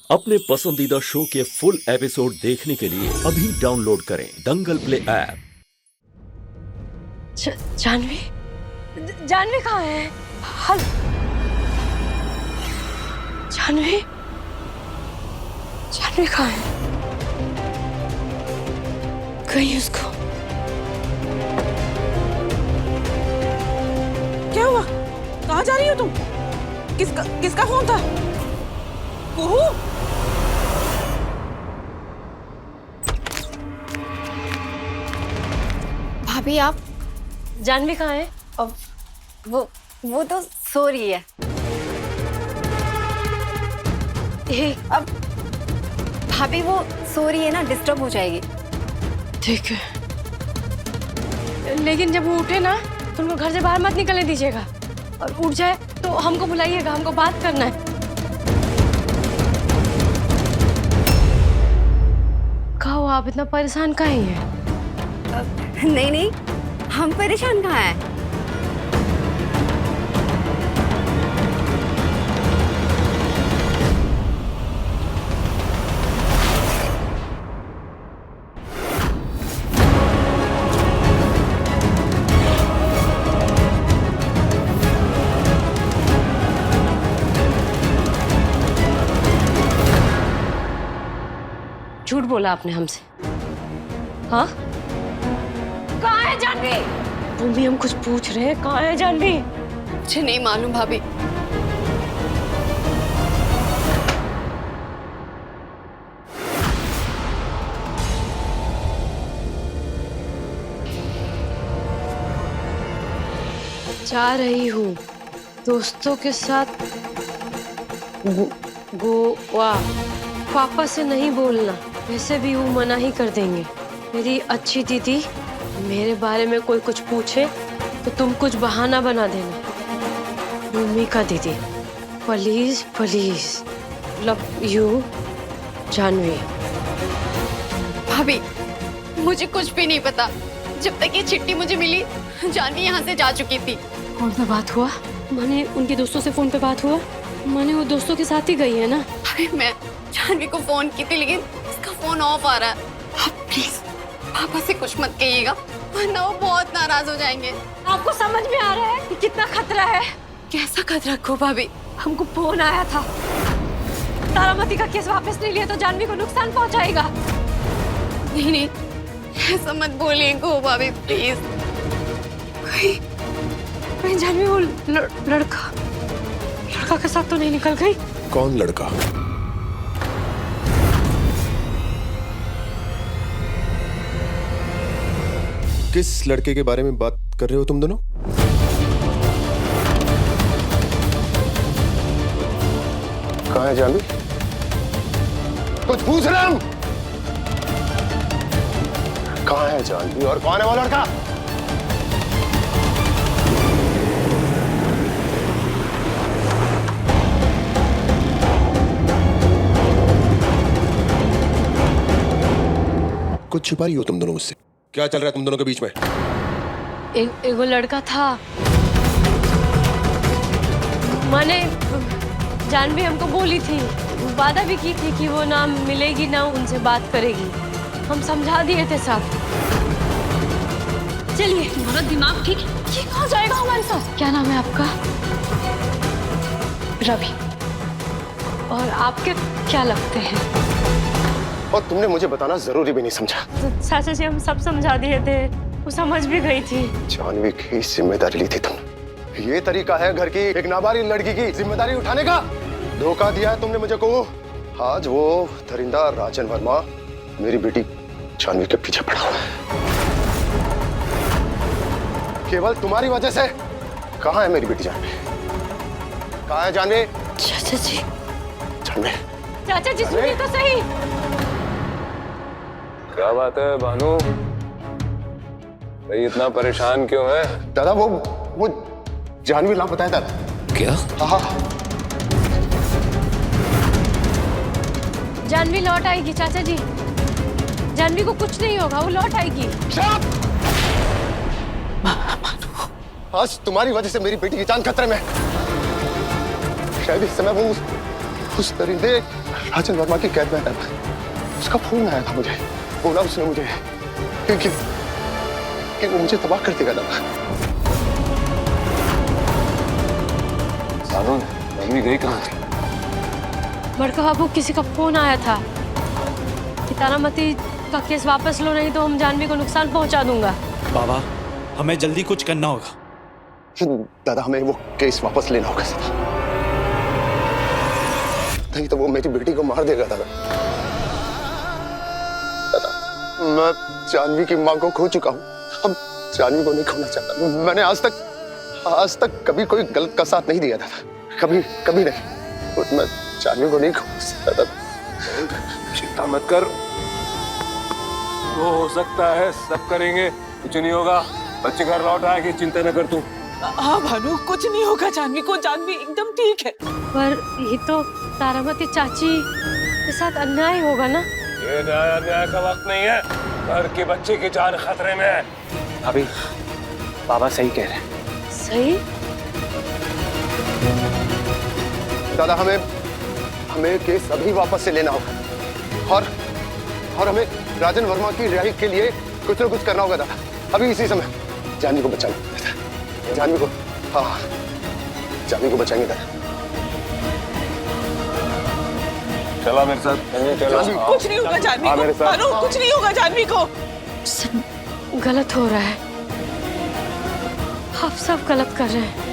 अपने पसंदीदा शो के फुल एपिसोड देखने के लिए अभी डाउनलोड करें दंगल प्ले ऐप। जानवी जानवी कहाँ है? हल जानवी जानवी कहाँ है? कहीं उसको क्या हुआ? कहाँ जा रही हो तुम? किसका फोन था? कुहू? भाभी आप जानवी कहाँ है? अब वो तो सो रही है। अब भाभी वो सो रही है ना, डिस्टर्ब हो जाएगी। ठीक है, लेकिन जब वो उठे ना तो उनको घर से बाहर मत निकलने दीजिएगा, और उठ जाए तो हमको बुलाइएगा, हमको बात करना है। कहो आप इतना परेशान काहे हैं? नहीं, हम परेशान कहाँ हैं? झूठ बोला आपने हमसे, हाँ? कहाँ है जानवी? भूमि, हम कुछ पूछ रहे हैं, कहाँ है जानवी? मुझे नहीं मालूम भाभी। जा रही हूँ दोस्तों के साथ गोवा। पापा से नहीं बोलना, वैसे भी वो मना ही कर देंगे। मेरी अच्छी दीदी, मेरे बारे में कोई कुछ पूछे तो तुम कुछ बहाना बना देना। भूमिका दीदी, please please, love you Janvi. भाभी मुझे कुछ भी नहीं पता। जब तक ये चिट्ठी मुझे मिली, जानवी यहाँ से जा चुकी थी। फोन पे बात हुआ? माने उनके दोस्तों से फोन पे बात हुआ? माने वो दोस्तों के साथ ही गई है ना? अरे मैं जानवी को फोन की थी, लेकिन उसका फोन ऑफ आ रहा है। आप प्लीज पापा से कुछ मत कहिएगा, वरना वो बहुत नाराज हो जाएंगे। आपको समझ में आ रहा है कि कितना खतरा है? कैसा खतरा को भाभी? हमको फोन आया था, तारामती का केस वापस नहीं लिया तो जानवी को नुकसान पहुंचाएगा। नहीं, ऐसा मत बोलिए को भाभी, प्लीज। कहीं जानवी वो लड़का के साथ तो नहीं निकल गई? कौन लड़का? किस लड़के के बारे में बात कर रहे हो तुम दोनों? कहाँ है जानवी? कुछ पूछ रहे हम? कहाँ है जानवी और कौन है वो लड़का? कुछ छुपा रही हो तुम दोनों मुझसे? क्या चल रहा है तुम दोनों के बीच में? एक वो लड़का था, माने जानवी हमको बोली थी, वादा भी की थी कि वो ना मिलेगी ना उनसे बात करेगी। हम समझा दिए थे सब। चलिए, तुम्हारा दिमाग ठीक है? ये कहाँ जाएगा हमारे साथ? क्या नाम है आपका? रवि। और आपके क्या लगते हैं? और तुमने मुझे बताना जरूरी भी नहीं समझा। चाचा जी, हम सब समझा दिए थे, वो समझ भी गई थी। जानवी की जिम्मेदारी ली थी तुमने। ये तरीका है घर की एक नाबालिग लड़की की जिम्मेदारी उठाने का? धोखा दिया है तुमने मुझे को। आज वो दरिंदा राजन वर्मा मेरी बेटी जानवी के पीछे पड़ा हुआ है, केवल तुम्हारी वजह से। कहाँ है मेरी बेटी जानवी? कहाँ है जानवी? चाचा जी, जानवी, चाचा जी सुनिए तो सही। क्या बात है भानु, भाई इतना परेशान क्यों है? दादा वो जानवी लापता है दादा। क्या? हाँ, जानवी लौट आएगी चाचा जी, जानवी को कुछ नहीं होगा, वो लौट आएगी। आज तुम्हारी वजह से मेरी बेटी की जान खतरे में। शायद इस समय वो उस दरिंदे राजन वर्मा की कैद में है। उसका फोन आया था मुझे, बोला उसने मुझे कि वो मुझे तबाह कर देगा ना। बानू मम्मी गई कहाँ थी? बड़का बाबू किसी का फोन आया था कि तारामती का केस वापस लो, नहीं तो हम जानवी को नुकसान पहुंचा दूंगा। बाबा, हमें जल्दी कुछ करना होगा। दादा, हमें वो केस वापस लेना होगा दादा, नहीं तो वो मेरी बेटी को मार देगा दादा। दादा, मैं जानवी की मां को खो चुका हूँ, अब जानवी को नहीं खोना चाहता। मैंने आज तक कभी कोई गलत का साथ नहीं दिया दादा, कभी नहीं। मैं जानवी को नहीं खो सकता दादा। चिंता मत कर, वो हो सकता है, सब करेंगे, कुछ नहीं होगा। बच्चे घर लौट आएगी, चिंता न कर तू। हाँ भानु, कुछ नहीं होगा जानवी को, जानवी एकदम ठीक है। पर ये तो तारामती चाची के साथ अन्याय होगा ना। ये न्याय का वक्त नहीं है, घर के बच्चे की जान खतरे में है। अभी बाबा सही कह रहे हैं। सही? दादा, हमें केस अभी वापस से लेना होगा और हमें राजन वर्मा की रिहाई के लिए कुछ न कुछ करना होगा दादा, अभी इसी समय। जानवी को बचाना, जानवी को, हाँ, जानवी को बचाएंगे दादा। चला मेरे साथ, चलो। कुछ नहीं होगा जानवी मेरे को, साथ। भानु कुछ नहीं होगा जानवी को। सब गलत हो रहा है, आप सब गलत कर रहे हैं।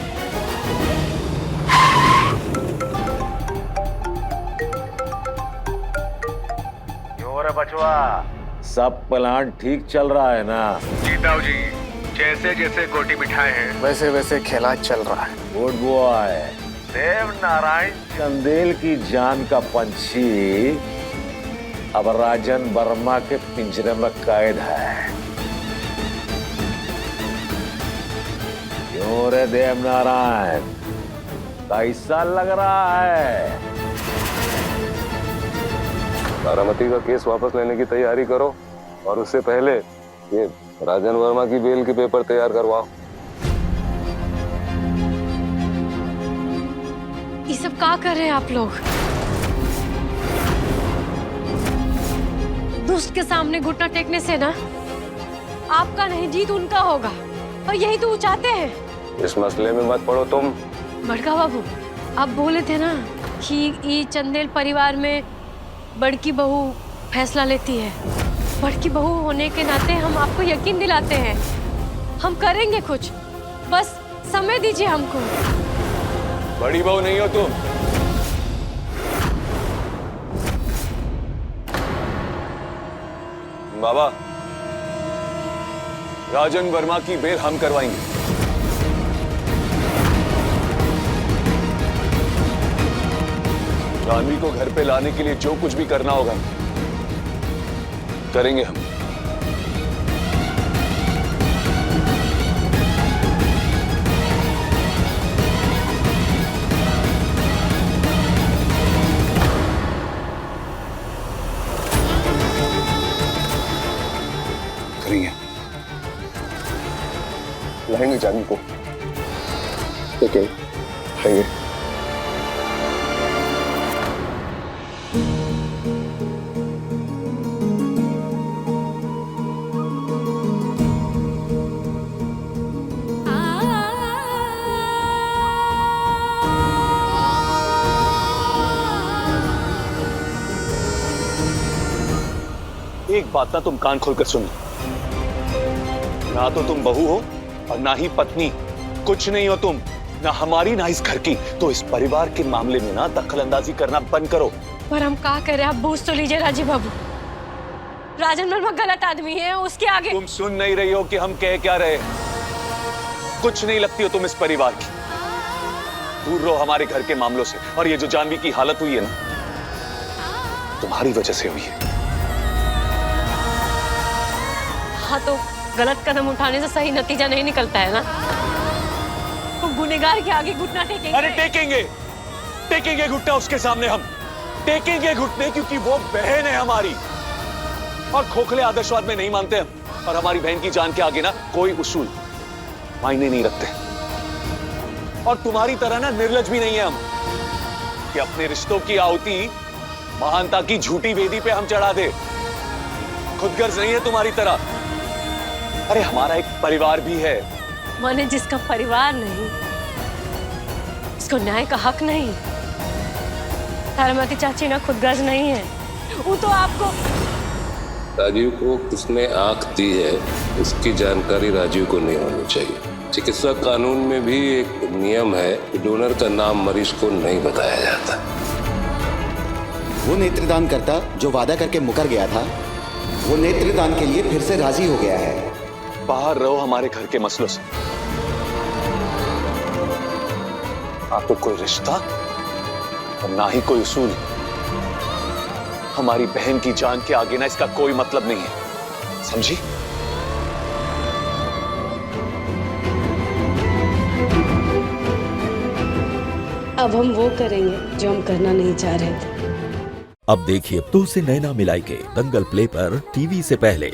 बचवा, सब प्लान ठीक चल रहा है ना? जीताऊ जी, जैसे जैसे गोटी बिठाए हैं वैसे वैसे खेला चल रहा है। Good boy. देव नारायण चंदेल की जान का पंछी अब राजन वर्मा के पिंजरे में कैद है। क्यों रे देव नारायण, कैसा लग रहा है? तारामती का केस वापस लेने की तैयारी करो और उससे पहले ये राजन वर्मा की बेल के पेपर तैयार करवाओ। ये सब क्या कर रहे हैं आप लोग? दुष्ट के सामने घुटना टेकने से ना आपका नहीं, जीत उनका होगा, और यही तो वो चाहते हैं। इस मसले में मत पड़ो तुम। बड़का बाबू, आप बोले थे ना कि ये चंदेल परिवार में बड़की बहू फैसला लेती है। बड़की बहू होने के नाते हम आपको यकीन दिलाते हैं, हम करेंगे कुछ, बस समय दीजिए हमको। बड़ी बहू नहीं हो तुम। बाबा, राजन वर्मा की बेल हम करवाएंगे। जानवी को घर पे लाने के लिए जो कुछ भी करना होगा करेंगे हम। करेंगे, लाएंगे जानवी को, लेकिन लाएंगे। एक बात ना तुम कान खोलकर सुन, ना तो तुम बहू हो और ना ही पत्नी, कुछ नहीं हो तुम, ना हमारी ना इस घर की। तो इस परिवार के मामले में ना दखलंदाजी करना बंद करो। पर हम क्या करें, आप बूझ तो लीजिए राजीव बाबू, राजन वर्मा गलत आदमी है, उसके आगे। तुम सुन नहीं रही हो कि हम कह क्या रहे? कुछ नहीं लगती हो तुम इस परिवार की, दूर रहो हमारे घर के मामलों से। और ये जो जानवी की हालत हुई है ना, तुम्हारी वजह से हुई है। हाँ, तो गलत कदम उठाने से सही नतीजा नहीं निकलता है ना। तो गुनहगार के आगे घुटना टेकेंगे। अरे टेकेंगे घुटना उसके सामने, हम टेकेंगे घुटने, क्योंकि वो बहन है हमारी और खोखले आदर्शवाद में नहीं मानते हम। और हमारी बहन की जान के आगे ना कोई उसूल मायने नहीं रखते। और तुम्हारी तरह ना निर्लज भी नहीं है हम कि अपने रिश्तों की आहुति महानता की झूठी वेदी पे हम चढ़ा दे। खुदगर्ज नहीं है तुम्हारी तरह। अरे हमारा एक परिवार भी है। माने जिसका परिवार नहीं, उसको न्याय का हक नहीं। तारमा की चाची ना खुदगर्ज नहीं है, वो तो आपको। राजीव को किसने आंख दी है इसकी जानकारी राजीव को नहीं होनी चाहिए। चिकित्सा कानून में भी एक नियम है कि डोनर का नाम मरीज को नहीं बताया जाता। वो नेत्रदान करता जो वादा करके मुकर गया था, वो नेत्रदान के लिए फिर से राजी हो गया है। बाहर रहो हमारे घर के मसलों से। आपको कोई रिश्ता और ना ही कोई उसूल। हमारी बहन की जान के आगे ना इसका कोई मतलब नहीं है, समझी? अब हम वो करेंगे जो हम करना नहीं चाह रहे थे। अब देखिए तो से नैना मिलाई के दंगल प्ले पर टीवी से पहले।